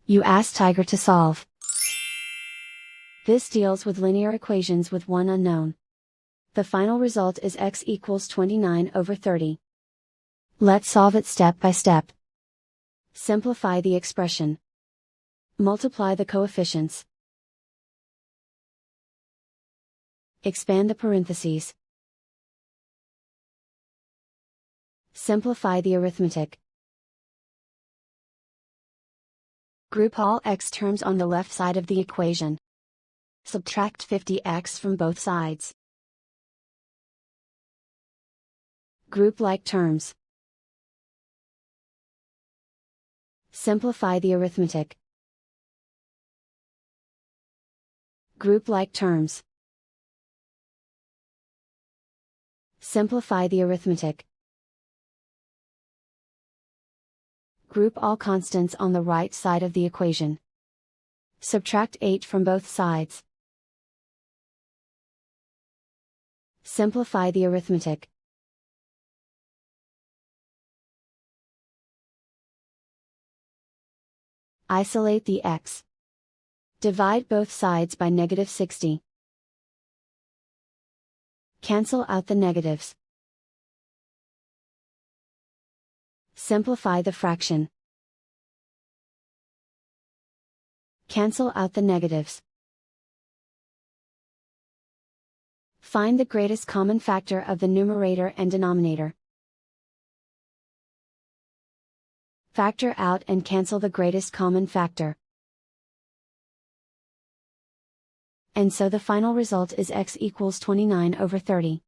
You ask Tiger to solve. This deals with linear equations with one unknown. The final result is x equals 29/30. Let's solve it step by step. Simplify the expression. Multiply the coefficients. Expand the parentheses. Simplify the arithmetic. Group all x terms on the left side of the equation. Subtract 50x from both sides. Group like terms. Simplify the arithmetic. Group like terms. Simplify the arithmetic. Group all constants on the right side of the equation. Subtract 8 from both sides. Simplify the arithmetic. Isolate the x. Divide both sides by -60. Cancel out the negatives. Simplify the fraction. Cancel out the negatives. Find the greatest common factor of the numerator and denominator. Factor out and cancel the greatest common factor. And so the final result is x equals 29/30.